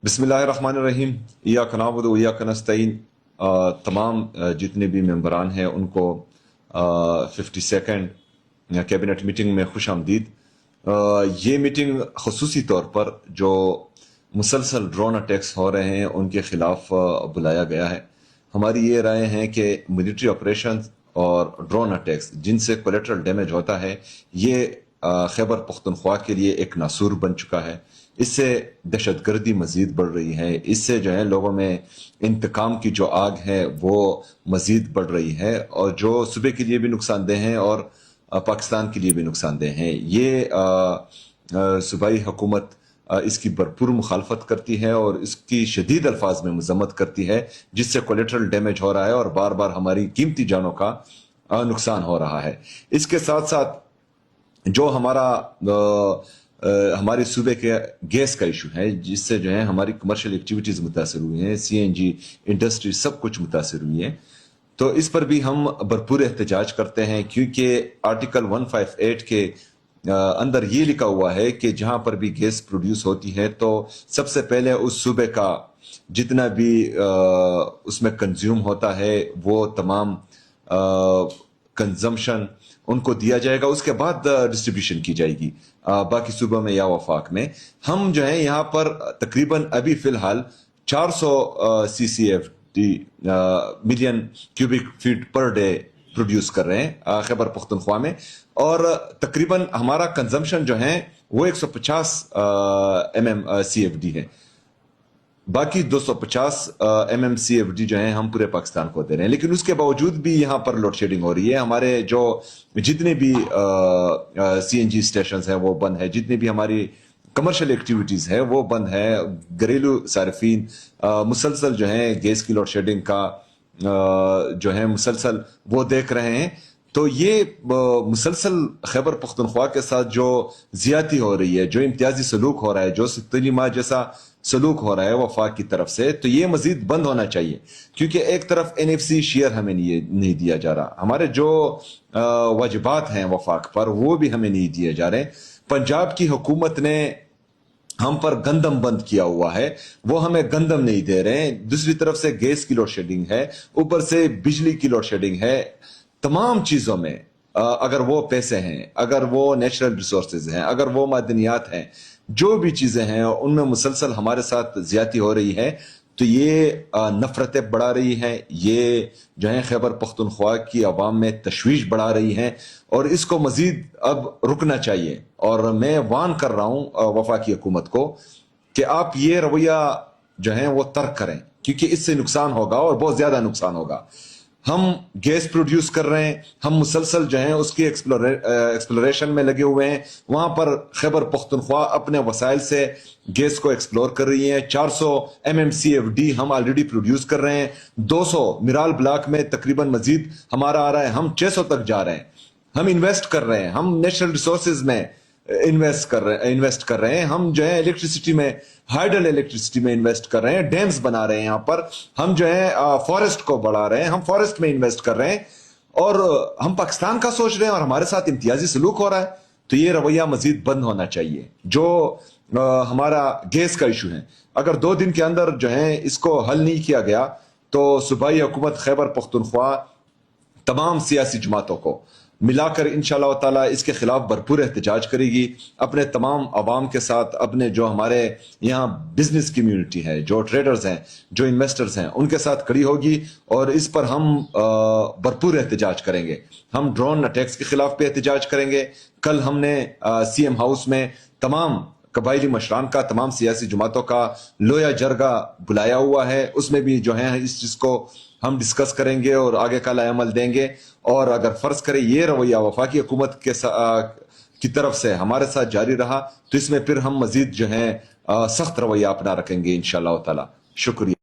बिस्मिल्लाहिर्रहमानिर्रहीम। इय्याक नअबुदु व इय्याक नस्तईन। तमाम जितने भी मेंबरान हैं उनको 52nd कैबिनेट मीटिंग में खुश आमदीद। ये मीटिंग खसूसी तौर पर जो मुसलसल ड्रोन अटैक्स हो रहे हैं उनके खिलाफ बुलाया गया है। हमारी ये राय है कि मिलिट्री ऑपरेशन और ड्रोन अटैक्स जिनसे कोलेटरल डैमेज होता है ये खैबर पख्तूनख्वा के लिए एक नासूर बन चुका है। इससे दहशतगर्दी मजीद बढ़ रही है, इससे जो है लोगों में इंतकाम की जो आग है वो मजीद बढ़ रही है और जो सूबे के लिए भी नुकसानदेह है और पाकिस्तान के लिए भी नुकसानदेह है। ये सूबाई हुकूमत इसकी भरपूर मुखालफत करती है और इसकी शदीद अल्फाज में मजम्मत करती है, जिससे कोलेटरल डैमेज हो रहा है और बार बार हमारी कीमती जानों का नुकसान हो रहा है। इसके साथ साथ जो हमारे सूबे के गैस का इशू है, जिससे जो है हमारी कमर्शियल एक्टिविटीज मुतासर हुई हैं, CNG इंडस्ट्री सब कुछ मुतासर हुई है। तो इस पर भी हम भरपूर एहतजाज करते हैं, क्योंकि आर्टिकल 158 के अंदर ये लिखा हुआ है कि जहां पर भी गैस प्रोड्यूस होती है तो सबसे पहले उस सूबे का जितना भी उसमें कंज्यूम होता है वो तमाम कंजम्पशन उनको दिया जाएगा, उसके बाद डिस्ट्रीब्यूशन की जाएगी बाकी सूबों में या वफाक में। हम जो है यहाँ पर तकरीबन अभी फिलहाल 400 CCFD million cubic feet per day produce कर रहे हैं खैबर पख्तूनख्वा में, और तकरीबन हमारा कंजम्पशन जो है वो 150 MMCFD है। बाकी 250 MMCFD जो है हम पूरे पाकिस्तान को दे रहे हैं, लेकिन उसके बावजूद भी यहाँ पर लोड शेडिंग हो रही है। हमारे जो जितने भी CNG स्टेशन हैं वो बंद है, जितनी भी हमारी कमर्शियल एक्टिविटीज है वो बंद है। घरेलू सार्फिन मुसलसल जो है गैस की लोड शेडिंग का जो है मुसलसल वो देख रहे हैं। तो ये मुसलसल खैबर पख्तूनख्वा के साथ जो ज्यादती हो रही है, जो इम्तियाजी सलूक हो रहा है, जो 70 माह जैसा सलूक हो रहा है वफाक की तरफ से, तो ये मजीद बंद होना चाहिए। क्योंकि एक तरफ NFC शेयर हमें नहीं दिया जा रहा, हमारे जो वाजिबात हैं वफाक पर वो भी हमें नहीं दिए जा रहे। पंजाब की हुकूमत ने हम पर गंदम बंद किया हुआ है, वो हमें गंदम नहीं दे रहे हैं। दूसरी तरफ से गैस की लोड शेडिंग है, ऊपर से बिजली की लोड शेडिंग है। तमाम चीजों में अगर वो पैसे हैं, अगर वो नेचुरल रिसोर्सेज हैं, अगर वो मादनियात हैं, जो भी चीजें हैं उनमें मुसलसल हमारे साथ ज्यादती हो रही है। तो ये नफरतें बढ़ा रही हैं, ये जो है खैबर पख्तूनख्वा की आवाम में तशवीश बढ़ा रही हैं और इसको मजीद अब रुकना चाहिए। और मैं वार्न कर रहा हूं वफाकी हुकूमत को कि आप ये रवैया जो है वो तर्क करें, क्योंकि इससे नुकसान होगा और बहुत ज्यादा नुकसान होगा। हम गैस प्रोड्यूस कर रहे हैं, हम मुसलसल जो है उसकी एक्सप्लोरेशन में लगे हुए हैं। वहां पर खैबर पख्तूनख्वा अपने वसाइल से गैस को एक्सप्लोर कर रही है। 400 MMCFD हम ऑलरेडी प्रोड्यूस कर रहे हैं। 200 मिराल ब्लॉक में तकरीबन मजीद हमारा आ रहा है, हम 600 तक जा रहे हैं। हम इन्वेस्ट कर रहे हैं, हम नेचुरल रिसोर्सेज में इन्वेस्ट कर रहे हैं। हम जो है इलेक्ट्रिसिटी में, हाइडल इलेक्ट्रिसिटी में इन्वेस्ट कर रहे हैं, डैम्स बना रहे हैं। यहाँ पर हम जो है फॉरेस्ट को बढ़ा रहे हैं, हम फॉरेस्ट में इन्वेस्ट कर रहे हैं और हम पाकिस्तान का सोच रहे हैं और हमारे साथ इम्तियाजी सलूक हो रहा है। तो ये रवैया मजीद बंद होना चाहिए। जो हमारा गैस का इशू है, अगर 2 दिन के अंदर जो है इसको हल नहीं किया गया तो सूबाई हुकूमत खैबर पख्तूनख्वा तमाम सियासी जमातों को मिलाकर इंशाअल्लाह ताला इसके खिलाफ भरपूर एहतजाज करेगी। अपने तमाम अवाम के साथ, अपने जो हमारे यहाँ बिजनेस कम्युनिटी है, जो ट्रेडर्स हैं, जो इन्वेस्टर्स हैं, उनके साथ खड़ी होगी और इस पर हम भरपूर एहतजाज करेंगे। हम ड्रोन अटैक्स के खिलाफ भी एहतजाज करेंगे। कल हमने CM हाउस में तमाम कबायली मशरान का, तमाम सियासी जमातों का लोया जरगा बुलाया हुआ है, उसमें भी जो है इस चीज को हम डिस्कस करेंगे और आगे का अमल देंगे। और अगर फर्ज करें ये रवैया वफाकी हुकूमत के की तरफ से हमारे साथ जारी रहा तो इसमें फिर हम मजीद जो है सख्त रवैया अपना रखेंगे इंशाअल्लाह ताला। शुक्रिया।